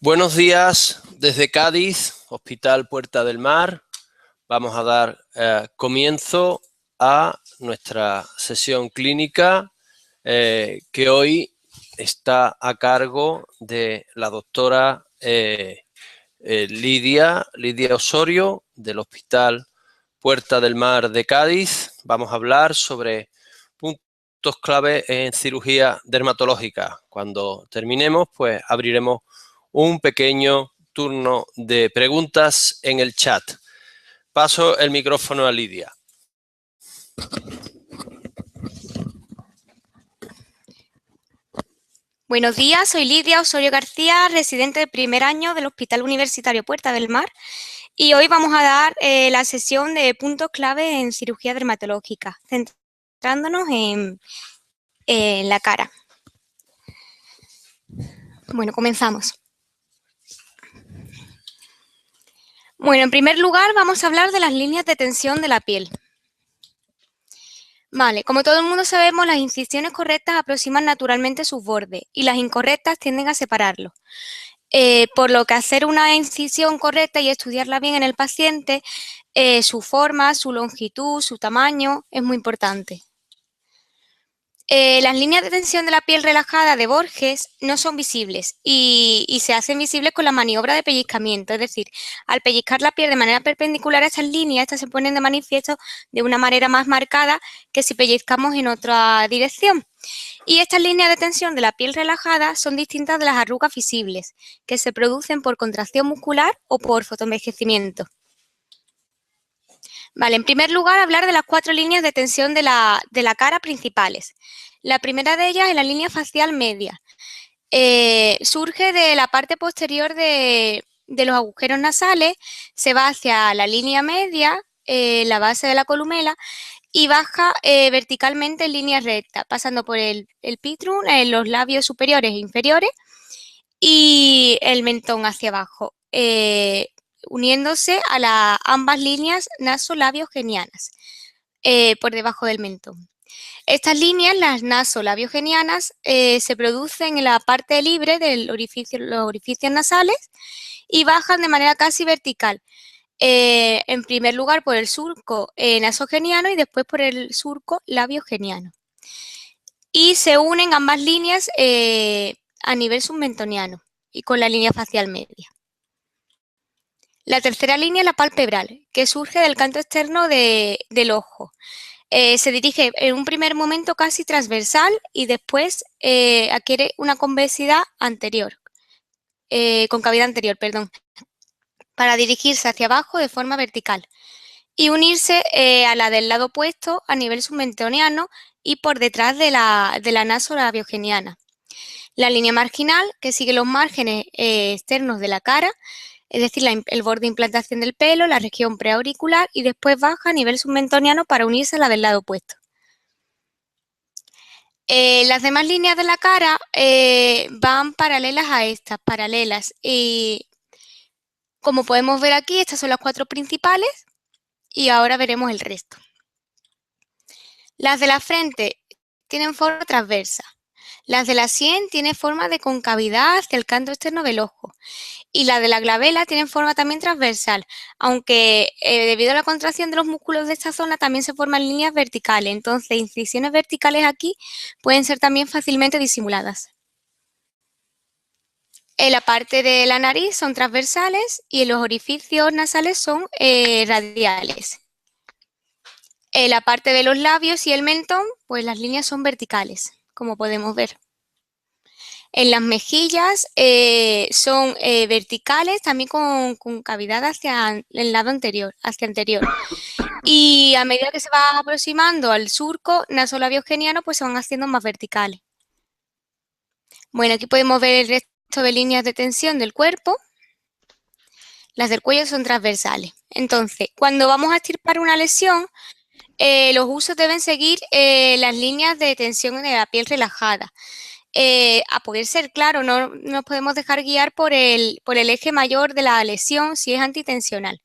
Buenos días desde Cádiz, Hospital Puerta del Mar. Vamos a dar comienzo a nuestra sesión clínica que hoy está a cargo de la doctora Lidia Osorio del Hospital Puerta del Mar de Cádiz. Vamos a hablar sobre puntos clave en cirugía dermatológica. Cuando terminemos, pues abriremos un pequeño turno de preguntas en el chat. Paso el micrófono a Lidia. Buenos días, soy Lidia Osorio García, residente de primer año del Hospital Universitario Puerta del Mar, y hoy vamos a dar la sesión de puntos clave en cirugía dermatológica, centrándonos en la cara. Bueno, comenzamos. Bueno, en primer lugar vamos a hablar de las líneas de tensión de la piel. Vale, como todo el mundo sabemos, las incisiones correctas aproximan naturalmente sus bordes y las incorrectas tienden a separarlos. Por lo que hacer una incisión correcta y estudiarla bien en el paciente, su forma, su longitud, su tamaño, es muy importante. Las líneas de tensión de la piel relajada de Borges no son visibles y se hacen visibles con la maniobra de pellizcamiento, es decir, al pellizcar la piel de manera perpendicular a estas líneas, estas se ponen de manifiesto de una manera más marcada que si pellizcamos en otra dirección. Y estas líneas de tensión de la piel relajada son distintas de las arrugas visibles, que se producen por contracción muscular o por fotoenvejecimiento. Vale, en primer lugar, hablar de las 4 líneas de tensión de la cara principales. La primera de ellas es la línea facial media. Surge de la parte posterior de los agujeros nasales, se va hacia la línea media, la base de la columela, y baja verticalmente en línea recta, pasando por el pitrum, los labios superiores e inferiores, y el mentón hacia abajo, uniéndose a ambas líneas nasolabiogenianas por debajo del mentón. Estas líneas, las nasolabiogenianas, se producen en la parte libre de los orificios nasales y bajan de manera casi vertical. En primer lugar por el surco nasogeniano y después por el surco labiogeniano. Y se unen ambas líneas a nivel submentoniano y con la línea facial media. La tercera línea es la palpebral, que surge del canto externo del ojo. Se dirige en un primer momento casi transversal y después adquiere una concavidad anterior, para dirigirse hacia abajo de forma vertical y unirse a la del lado opuesto a nivel submentoniano y por detrás de la nasolabiogeniana. La línea marginal, que sigue los márgenes externos de la cara, es decir, el borde de implantación del pelo, la región preauricular, y después baja a nivel submentoniano para unirse a la del lado opuesto. Las demás líneas de la cara van paralelas a estas, y como podemos ver aquí, estas son las 4 principales y ahora veremos el resto. Las de la frente tienen forma transversa. Las de la sien tienen forma de concavidad hacia el canto externo del ojo. Y las de la glabela tienen forma también transversal, aunque debido a la contracción de los músculos de esta zona también se forman líneas verticales. Entonces, incisiones verticales aquí pueden ser también fácilmente disimuladas. En la parte de la nariz son transversales y en los orificios nasales son radiales. En la parte de los labios y el mentón, pues las líneas son verticales, como podemos ver. En las mejillas son verticales, también con cavidad hacia el lado anterior, Y a medida que se va aproximando al surco nasolabiogeniano, pues se van haciendo más verticales. Bueno, aquí podemos ver el resto de líneas de tensión del cuerpo. Las del cuello son transversales. Entonces, cuando vamos a extirpar una lesión, los usos deben seguir las líneas de tensión de la piel relajada. A poder ser, claro, no nos podemos dejar guiar por el eje mayor de la lesión si es antitensional.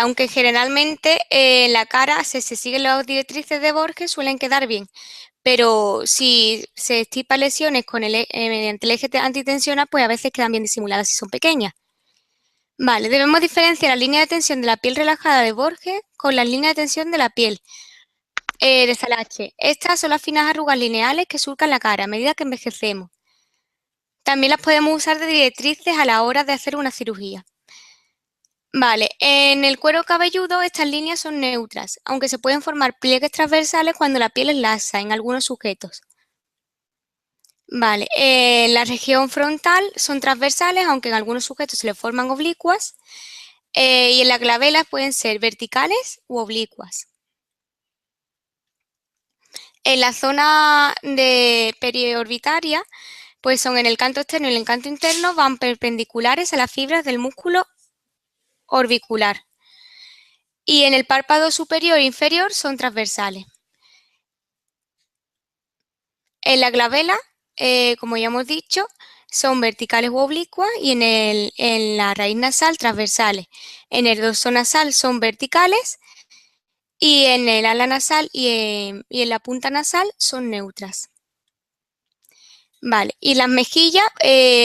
Aunque generalmente en la cara se siguen las directrices de Borges, suelen quedar bien. Pero si se estipa lesiones mediante el eje antitensional, pues a veces quedan bien disimuladas si son pequeñas. Vale, debemos diferenciar la línea de tensión de la piel relajada de Borges con la línea de tensión de la piel de Salache. Estas son las finas arrugas lineales que surcan la cara a medida que envejecemos. También las podemos usar de directrices a la hora de hacer una cirugía. Vale, en el cuero cabelludo estas líneas son neutras, aunque se pueden formar pliegues transversales cuando la piel es lasa en algunos sujetos. Vale, en la región frontal son transversales, aunque en algunos sujetos se le forman oblicuas. Y en la glabela pueden ser verticales u oblicuas. En la zona de periorbitaria, pues son en el canto externo y el canto interno, van perpendiculares a las fibras del músculo orbicular. Y en el párpado superior e inferior son transversales. En la glabela, como ya hemos dicho, son verticales u oblicuas y en la raíz nasal transversales. En el dorso nasal son verticales y en el ala nasal y en la punta nasal son neutras. Vale, y las mejillas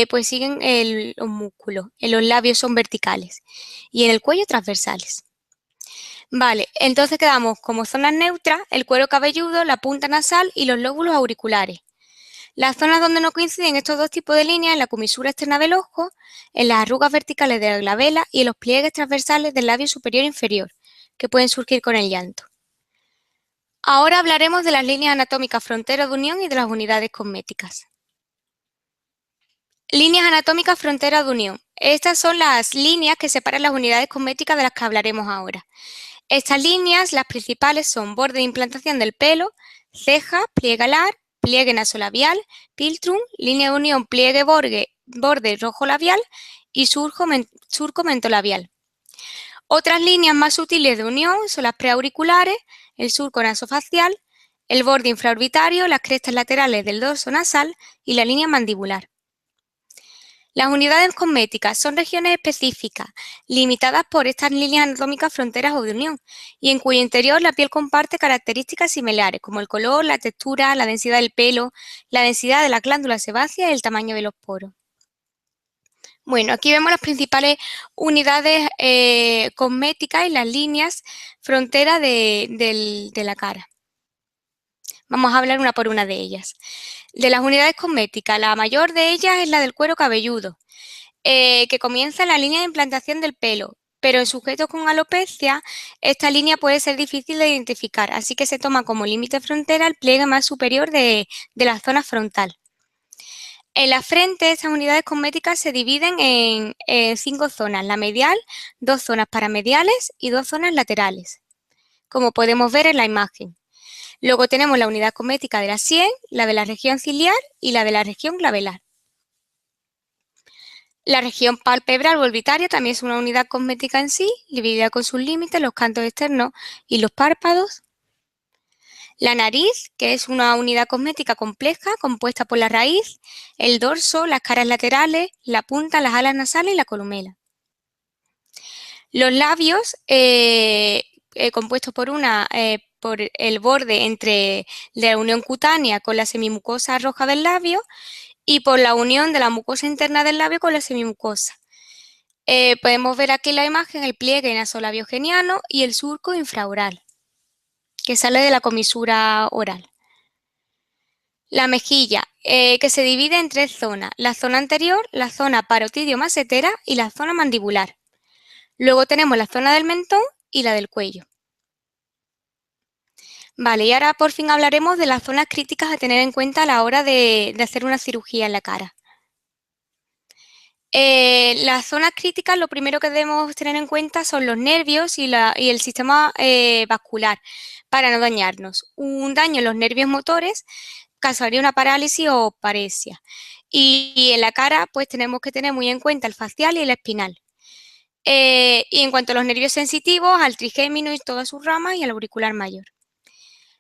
pues siguen los músculos, en los labios son verticales y en el cuello transversales. Vale, entonces quedamos como zonas neutras el cuero cabelludo, la punta nasal y los lóbulos auriculares. Las zonas donde no coinciden estos dos tipos de líneas en la comisura externa del ojo, en las arrugas verticales de la glabela y en los pliegues transversales del labio superior e inferior, que pueden surgir con el llanto. Ahora hablaremos de las líneas anatómicas frontera de unión y de las unidades cosméticas. Líneas anatómicas frontera de unión. Estas son las líneas que separan las unidades cosméticas de las que hablaremos ahora. Estas líneas, las principales son borde de implantación del pelo, ceja, pliegue alar, pliegue nasolabial, piltrum, línea de unión, pliegue borde rojo labial y surco mentolabial. Otras líneas más sutiles de unión son las preauriculares, el surco nasofacial, el borde infraorbitario, las crestas laterales del dorso nasal y la línea mandibular. Las unidades cosméticas son regiones específicas, limitadas por estas líneas anatómicas fronteras o de unión, y en cuyo interior la piel comparte características similares, como el color, la textura, la densidad del pelo, la densidad de las glándulas sebáceas y el tamaño de los poros. Bueno, aquí vemos las principales unidades cosméticas y las líneas fronteras de la cara. Vamos a hablar una por una de ellas. De las unidades cosméticas, la mayor de ellas es la del cuero cabelludo, que comienza en la línea de implantación del pelo, pero en sujetos con alopecia esta línea puede ser difícil de identificar, así que se toma como límite frontera el pliegue más superior de la zona frontal. En la frente, estas unidades cosméticas se dividen en 5 zonas, la medial, 2 zonas paramediales y 2 zonas laterales, como podemos ver en la imagen. Luego tenemos la unidad cosmética de la sien, la de la región ciliar y la de la región glabelar. La región palpebral o orbitaria también es una unidad cosmética en sí, dividida con sus límites, los cantos externos y los párpados. La nariz, que es una unidad cosmética compleja compuesta por la raíz, el dorso, las caras laterales, la punta, las alas nasales y la columela. Los labios, compuestos por el borde entre la unión cutánea con la semimucosa roja del labio y por la unión de la mucosa interna del labio con la semimucosa. Podemos ver aquí en la imagen el pliegue nasolabiogeniano y el surco infraoral, que sale de la comisura oral. La mejilla, que se divide en 3 zonas, la zona anterior, la zona parotidio-masetera y la zona mandibular. Luego tenemos la zona del mentón y la del cuello. Vale, y ahora por fin hablaremos de las zonas críticas a tener en cuenta a la hora de hacer una cirugía en la cara. Las zonas críticas, lo primero que debemos tener en cuenta son los nervios y el sistema vascular para no dañarnos. Un daño en los nervios motores causaría una parálisis o paresia. Y en la cara, pues tenemos que tener muy en cuenta el facial y el espinal. Y en cuanto a los nervios sensitivos, al trigémino y todas sus ramas y al auricular mayor.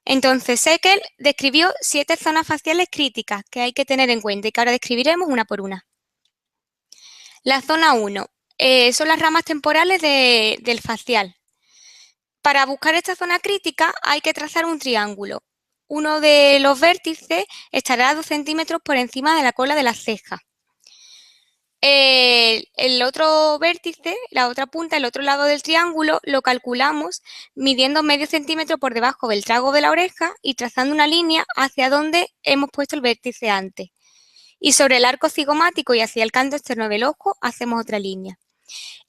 Entonces, Seckel describió 7 zonas faciales críticas que hay que tener en cuenta y que ahora describiremos una por una. La zona 1, son las ramas temporales del facial. Para buscar esta zona crítica hay que trazar un triángulo. Uno de los vértices estará a 2 centímetros por encima de la cola de la ceja. El otro vértice, la otra punta, el otro lado del triángulo, lo calculamos midiendo medio centímetro por debajo del trago de la oreja y trazando una línea hacia donde hemos puesto el vértice antes. Y sobre el arco cigomático y hacia el canto externo del ojo hacemos otra línea.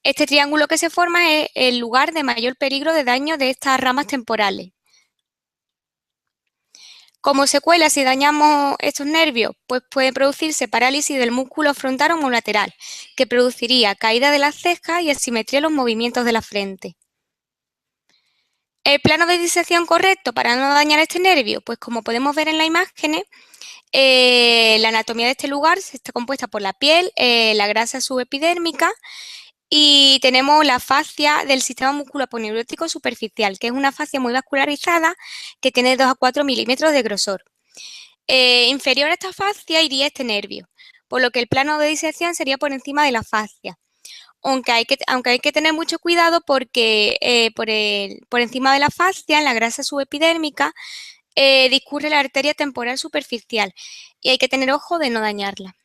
Este triángulo que se forma es el lugar de mayor peligro de daño de estas ramas temporales. Como secuela, si dañamos estos nervios, pues puede producirse parálisis del músculo frontal o homolateral, que produciría caída de las cejas y asimetría en los movimientos de la frente. El plano de disección correcto para no dañar este nervio, pues como podemos ver en las imágenes, la anatomía de este lugar está compuesta por la piel, la grasa subepidérmica y tenemos la fascia del sistema musculoponeurótico superficial, que es una fascia muy vascularizada que tiene 2 a 4 milímetros de grosor. Inferior a esta fascia iría este nervio, por lo que el plano de disección sería por encima de la fascia. Aunque hay que tener mucho cuidado porque por encima de la fascia, en la grasa subepidérmica, discurre la arteria temporal superficial y hay que tener ojo de no dañarla.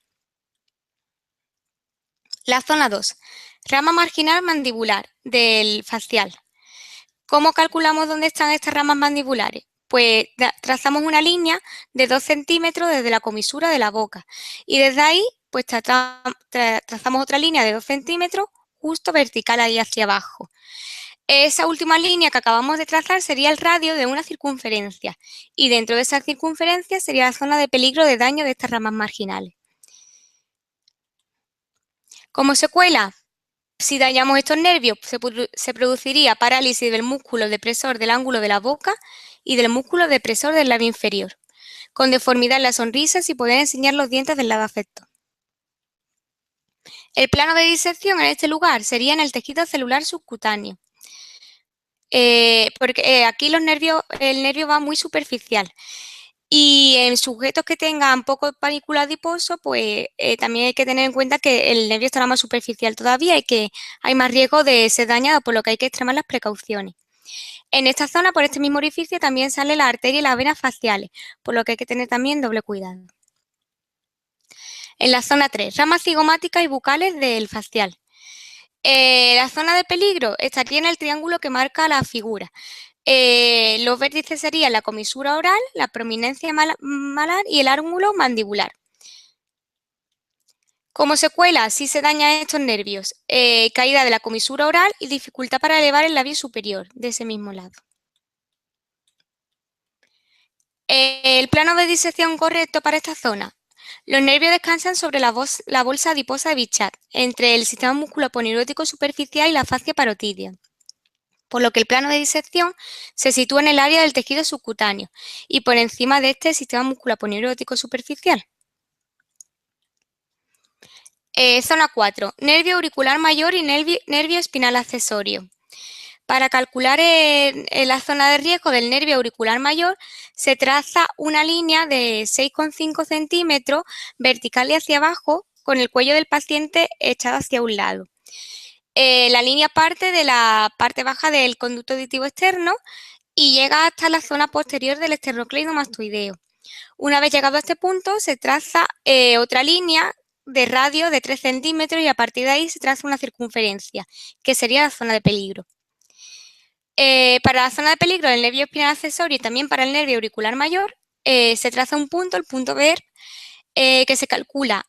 La zona 2. Rama marginal mandibular del facial. ¿Cómo calculamos dónde están estas ramas mandibulares? Pues trazamos una línea de 2 centímetros desde la comisura de la boca y desde ahí pues trazamos otra línea de 2 centímetros justo vertical ahí hacia abajo. Esa última línea que acabamos de trazar sería el radio de una circunferencia y dentro de esa circunferencia sería la zona de peligro de daño de estas ramas marginales. Como secuela, si dañamos estos nervios, se produciría parálisis del músculo depresor del ángulo de la boca y del músculo depresor del labio inferior, con deformidad en la sonrisa sin poder enseñar los dientes del lado afecto. El plano de disección en este lugar sería en el tejido celular subcutáneo, porque aquí el nervio va muy superficial. Y en sujetos que tengan poco panículo adiposo, pues también hay que tener en cuenta que el nervio estará más superficial todavía y que hay más riesgo de ser dañado, por lo que hay que extremar las precauciones. En esta zona, por este mismo orificio, también sale la arteria y las venas faciales, por lo que hay que tener también doble cuidado. En la zona 3, ramas cigomáticas y bucales del facial. La zona de peligro estaría en el triángulo que marca la figura. Los vértices serían la comisura oral, la prominencia malar y el ángulo mandibular. Como secuela, si se dañan estos nervios, caída de la comisura oral y dificultad para elevar el labio superior de ese mismo lado. El plano de disección correcto para esta zona. Los nervios descansan sobre la bolsa adiposa de Bichat, entre el sistema musculoponeurótico superficial y la fascia parotidia, por lo que el plano de disección se sitúa en el área del tejido subcutáneo y por encima de este sistema musculoponeurótico superficial. Zona 4. Nervio auricular mayor y nervio espinal accesorio. Para calcular la zona de riesgo del nervio auricular mayor, se traza una línea de 6,5 centímetros vertical y hacia abajo, con el cuello del paciente echado hacia un lado. La línea parte de la parte baja del conducto auditivo externo y llega hasta la zona posterior del esternocleidomastoideo. Una vez llegado a este punto, se traza otra línea de radio de 3 centímetros y a partir de ahí se traza una circunferencia, que sería la zona de peligro. Para la zona de peligro del nervio espinal accesorio y también para el nervio auricular mayor, se traza un punto, el punto B, que se calcula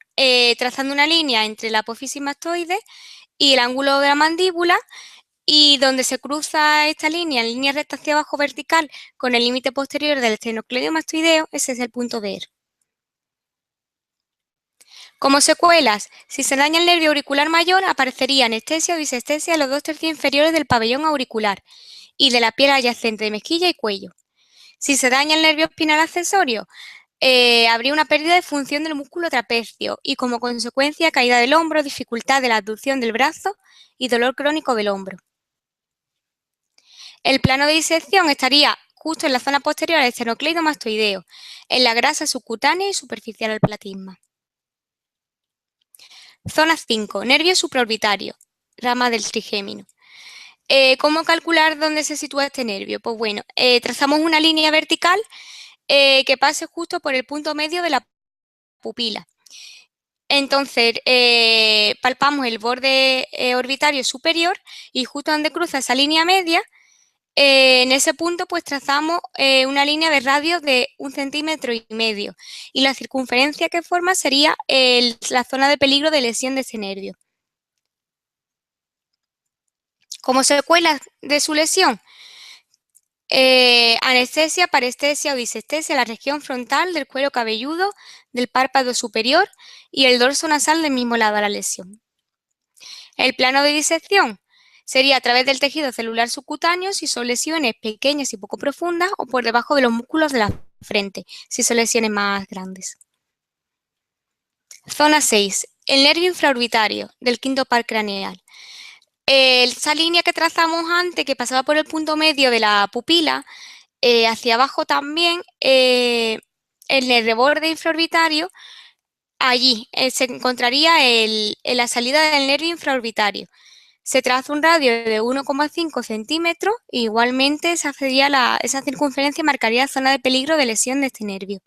trazando una línea entre la apófisis mastoide y el ángulo de la mandíbula, y donde se cruza esta línea en línea recta hacia abajo vertical con el límite posterior del esternocleidomastoideo, ese es el punto B. Como secuelas, si se daña el nervio auricular mayor, aparecería anestesia o disestesia en los 2 tercios inferiores del pabellón auricular y de la piel adyacente de mejilla y cuello. Si se daña el nervio espinal accesorio, habría una pérdida de función del músculo trapecio y como consecuencia caída del hombro, dificultad de la abducción del brazo y dolor crónico del hombro. El plano de disección estaría justo en la zona posterior al esternocleidomastoideo, en la grasa subcutánea y superficial al platisma. Zona 5. Nervio supraorbitario. rama del trigémino. ¿Cómo calcular dónde se sitúa este nervio? Pues bueno, trazamos una línea vertical que pase justo por el punto medio de la pupila. Entonces, palpamos el borde orbitario superior y justo donde cruza esa línea media, en ese punto pues trazamos una línea de radio de 1,5 centímetros y la circunferencia que forma sería la zona de peligro de lesión de ese nervio. Como secuelas de su lesión, anestesia, parestesia o disestesia en la región frontal del cuero cabelludo, del párpado superior y el dorso nasal del mismo lado de la lesión. El plano de disección sería a través del tejido celular subcutáneo si son lesiones pequeñas y poco profundas o por debajo de los músculos de la frente si son lesiones más grandes. Zona 6. El nervio infraorbitario del quinto par craneal. Esa línea que trazamos antes, que pasaba por el punto medio de la pupila, hacia abajo también, en el borde infraorbitario, allí se encontraría la salida del nervio infraorbitario. Se traza un radio de 1,5 centímetros e igualmente esa circunferencia marcaría la zona de peligro de lesión de este nervio.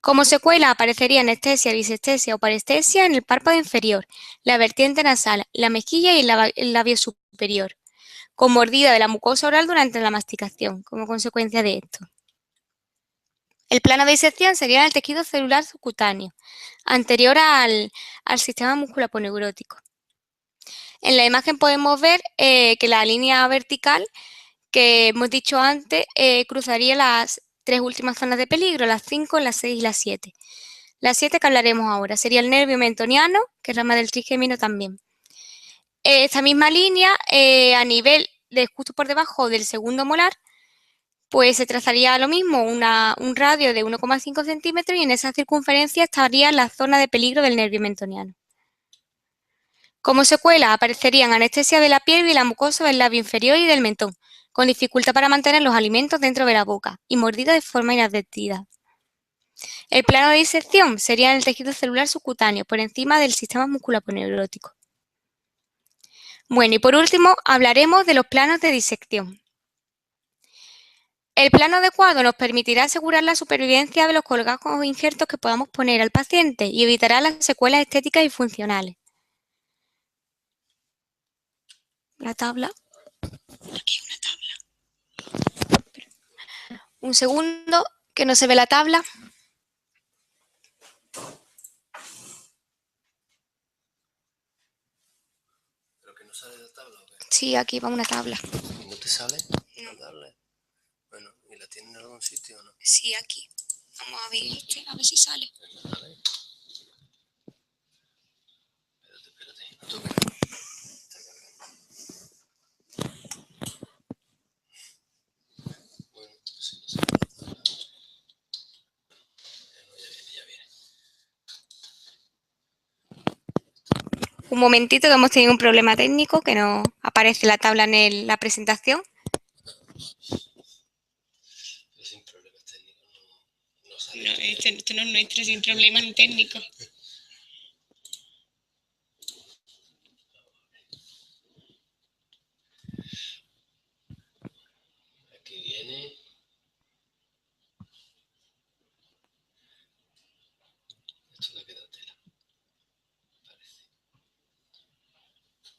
Como secuela aparecería anestesia, disestesia o parestesia en el párpado inferior, la vertiente nasal, la mejilla y el labio superior, con mordida de la mucosa oral durante la masticación, como consecuencia de esto. El plano de disección sería en el tejido celular subcutáneo, anterior al sistema musculoponeurótico. En la imagen podemos ver que la línea vertical que hemos dicho antes cruzaría las tres últimas zonas de peligro, las 5, las 6 y las 7. Las 7 que hablaremos ahora sería el nervio mentoniano, que es rama del trigémino también. Esta misma línea, a nivel de justo por debajo del segundo molar, pues se trazaría lo mismo, un radio de 1,5 centímetros y en esa circunferencia estaría la zona de peligro del nervio mentoniano. Como secuela aparecerían anestesia de la piel y la mucosa del labio inferior y del mentón, con dificultad para mantener los alimentos dentro de la boca y mordida de forma inadvertida. El plano de disección sería en el tejido celular subcutáneo, por encima del sistema musculoponeurótico. Bueno, y por último hablaremos de los planos de disección. El plano adecuado nos permitirá asegurar la supervivencia de los colgajos o injertos que podamos poner al paciente y evitará las secuelas estéticas y funcionales. La tabla. Aquí una tabla. Un segundo, que no se ve la tabla. ¿Pero que no sale de la tabla o qué? Sí, aquí va una tabla. ¿Y no te sale No. la tabla? Bueno, ¿y la tienen en algún sitio o no? Sí, aquí. Vamos a ver a ver si sale. Vale. Espérate, no toques. Está cargando. Bueno, si no sale la tabla. Ya viene. Un momentito, que hemos tenido un problema técnico, que no aparece la tabla en la presentación. Pero sin problemas técnicos no sale. No, esto no es nuestro, sin problemas técnicos. Aquí viene. Esto le queda tela, parece.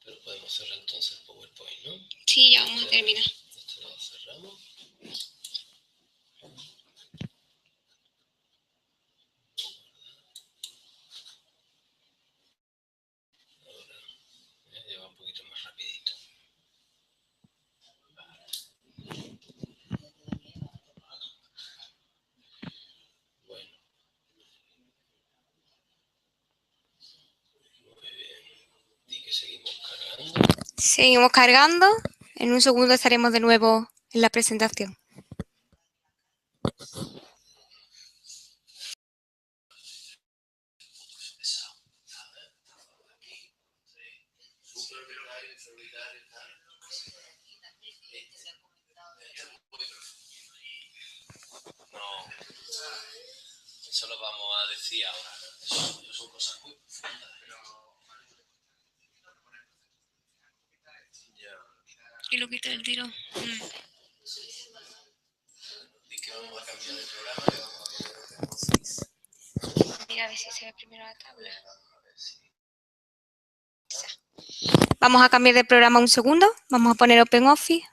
Pero podemos cerrar entonces el PowerPoint, ¿no? Sí, ya vamos a terminar. Esto lo cerramos. Ahora ya va un poquito más rapidito. Bueno. Muy bien. Y que seguimos cargando. Seguimos cargando. En un segundo estaremos de nuevo en la presentación. No, eso lo vamos a decir ahora. Eso son cosas muy profundas. Y lo quita el tiro. Mira a ver si se ve primero la tabla. Vamos a cambiar de programa un segundo. Vamos a poner OpenOffice.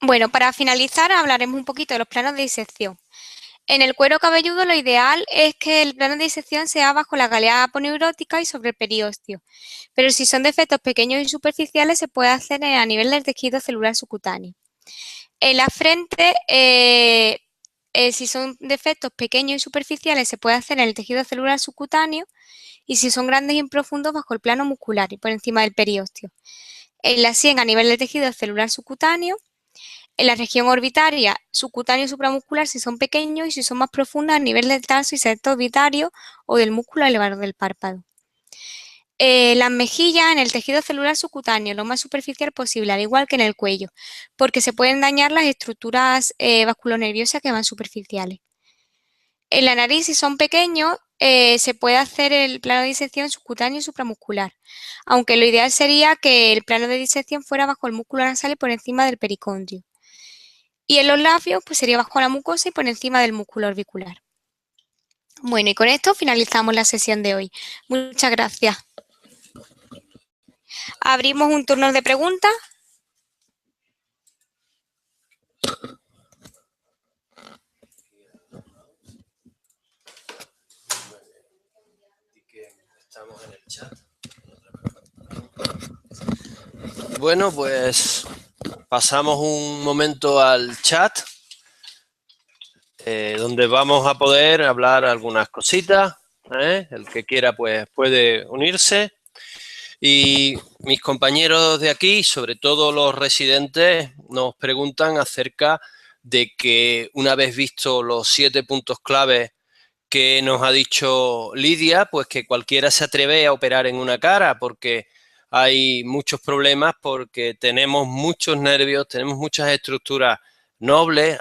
Bueno, para finalizar hablaremos un poquito de los planos de disección. En el cuero cabelludo lo ideal es que el plano de disección sea bajo la galea aponeurótica y sobre el periósteo, pero si son defectos pequeños y superficiales se puede hacer a nivel del tejido celular subcutáneo. En la frente, si son defectos pequeños y superficiales se puede hacer en el tejido celular subcutáneo y si son grandes y profundos bajo el plano muscular y por encima del periósteo. En la sien a nivel del tejido celular subcutáneo. En la región orbitaria, subcutáneo y supramuscular si son pequeños y si son más profundas a nivel del tarso y septo orbitario o del músculo elevador del párpado. Las mejillas en el tejido celular subcutáneo, lo más superficial posible, al igual que en el cuello, porque se pueden dañar las estructuras vasculonerviosas que van superficiales. En la nariz, si son pequeños, se puede hacer el plano de disección subcutáneo y supramuscular, aunque lo ideal sería que el plano de disección fuera bajo el músculo nasal y por encima del pericondrio. Y en los labios, pues sería bajo la mucosa y por encima del músculo orbicular. Bueno, y con esto finalizamos la sesión de hoy. Muchas gracias. Abrimos un turno de preguntas. Estamos en el chat. Bueno, pues pasamos un momento al chat, donde vamos a poder hablar algunas cositas. El que quiera pues puede unirse. Y mis compañeros de aquí, sobre todo los residentes, nos preguntan acerca de que una vez visto los 7 puntos clave que nos ha dicho Lidia, pues que cualquiera se atreve a operar en una cara porque hay muchos problemas, porque tenemos muchos nervios, tenemos muchas estructuras nobles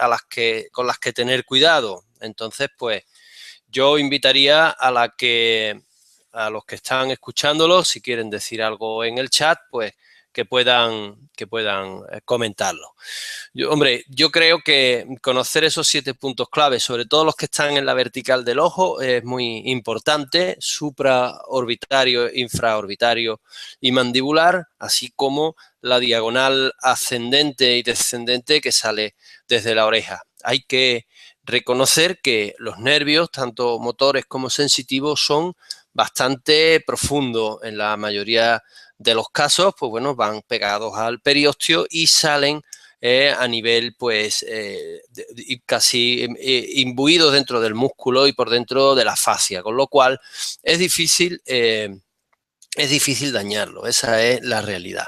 con las que tener cuidado. Entonces, pues yo invitaría a los que están escuchándolo, si quieren decir algo en el chat, pues que puedan comentarlo. Yo creo que conocer esos 7 puntos clave, sobre todo los que están en la vertical del ojo, es muy importante, supraorbitario, infraorbitario y mandibular, así como la diagonal ascendente y descendente que sale desde la oreja. Hay que reconocer que los nervios, tanto motores como sensitivos, son bastante profundos. En la mayoría de los casos, pues bueno, van pegados al periósteo y salen a nivel, pues, casi imbuidos dentro del músculo y por dentro de la fascia, con lo cual es difícil dañarlo, esa es la realidad.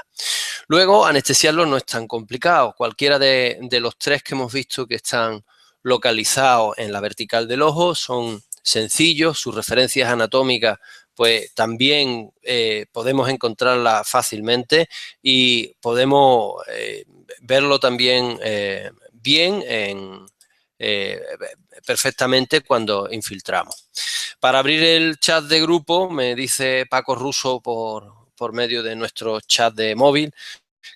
Luego, anestesiarlo no es tan complicado. Cualquiera de los 3 que hemos visto que están localizados en la vertical del ojo son sencillos, sus referencias anatómicas pues también podemos encontrarlas fácilmente y podemos verlo también bien perfectamente cuando infiltramos. Para abrir el chat de grupo, me dice Paco Russo por medio de nuestro chat de móvil,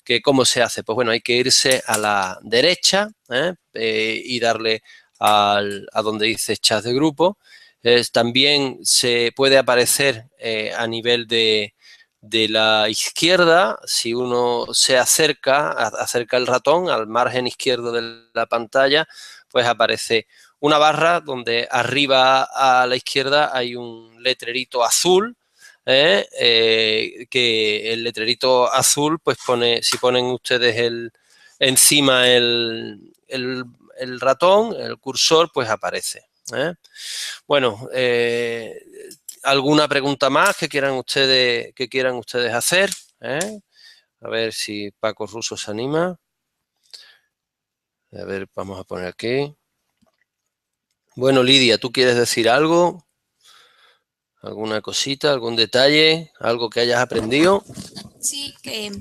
que cómo se hace. Pues bueno, hay que irse a la derecha y darle a donde dice chat de grupo. También se puede aparecer a nivel de la izquierda. Si uno se acerca el ratón al margen izquierdo de la pantalla, pues aparece una barra donde arriba a la izquierda hay un letrerito azul, que el letrerito azul, pues si ponen ustedes encima el ratón, el cursor, pues aparece. Bueno, ¿alguna pregunta más que quieran ustedes hacer? A ver si Paco Russo se anima. A ver, vamos a poner aquí. Bueno, Lidia, ¿tú quieres decir algo? ¿Alguna cosita, algún detalle, algo que hayas aprendido? Sí, que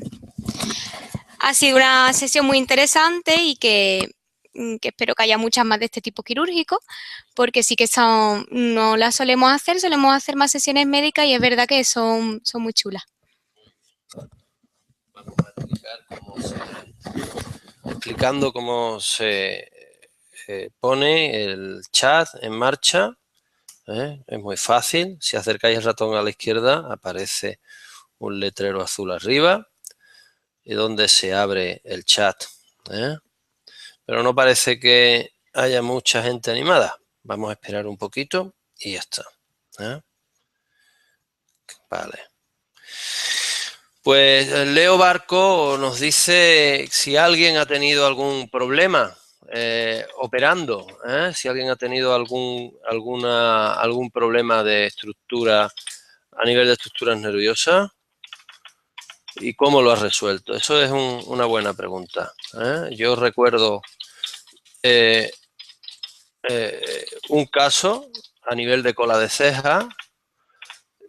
ha sido una sesión muy interesante y que que espero que haya muchas más de este tipo quirúrgico, porque sí que son, no las solemos hacer más sesiones médicas y es verdad que son muy chulas. Vamos a explicando cómo se pone el chat en marcha. Es muy fácil. Si acercáis el ratón a la izquierda, aparece un letrero azul arriba y donde se abre el chat. Pero no parece que haya mucha gente animada. Vamos a esperar un poquito y ya está. Vale. Pues Leo Barco nos dice si alguien ha tenido algún problema operando, si alguien ha tenido algún problema de estructura a nivel de estructuras nerviosas y cómo lo has resuelto. Eso es una buena pregunta. Yo recuerdo un caso a nivel de cola de ceja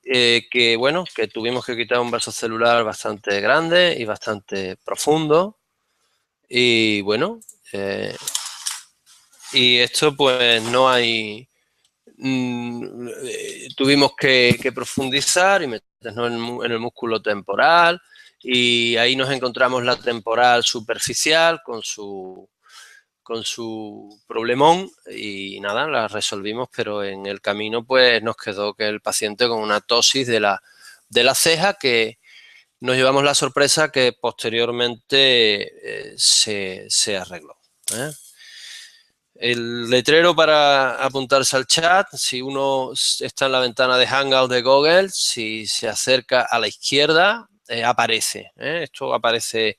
que tuvimos que quitar un vaso celular bastante grande y bastante profundo y bueno, y esto pues no hay, tuvimos que profundizar y meternos en el músculo temporal y ahí nos encontramos la temporal superficial con su problemón y nada, la resolvimos, pero en el camino pues nos quedó que el paciente con una tosis de la ceja que nos llevamos la sorpresa que posteriormente se arregló. El letrero para apuntarse al chat, si uno está en la ventana de Hangout de Google, si se acerca a la izquierda, aparece. Esto aparece,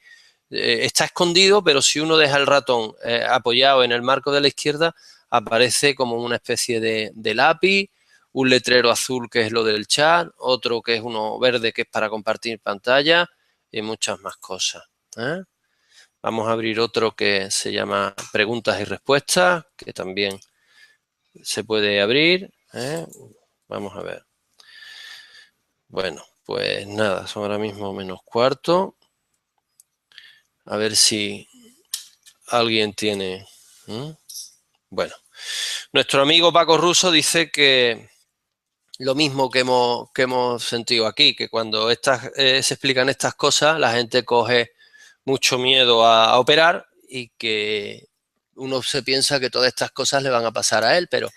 está escondido, pero si uno deja el ratón apoyado en el marco de la izquierda, aparece como una especie de lápiz, un letrero azul que es lo del chat, otro que es uno verde que es para compartir pantalla y muchas más cosas. Vamos a abrir otro que se llama preguntas y respuestas, que también se puede abrir. Vamos a ver. Bueno, pues nada, son ahora mismo -4. A ver si alguien tiene... Bueno, nuestro amigo Paco Russo dice que lo mismo que hemos sentido aquí, que cuando se explican estas cosas, la gente coge mucho miedo a operar y que uno se piensa que todas estas cosas le van a pasar a él, pero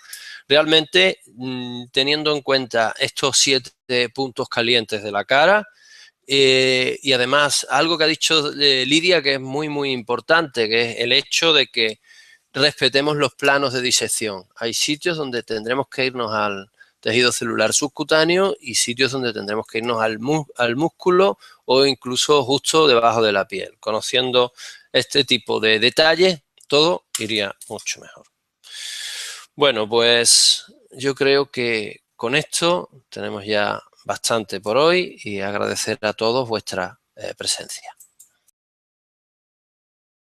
realmente teniendo en cuenta estos 7 puntos calientes de la cara y además algo que ha dicho Lidia que es muy muy importante, que es el hecho de que respetemos los planos de disección. Hay sitios donde tendremos que irnos al tejido celular subcutáneo y sitios donde tendremos que irnos al músculo o incluso justo debajo de la piel. Conociendo este tipo de detalles, todo iría mucho mejor. Bueno, pues yo creo que con esto tenemos ya bastante por hoy y agradecer a todos vuestra presencia.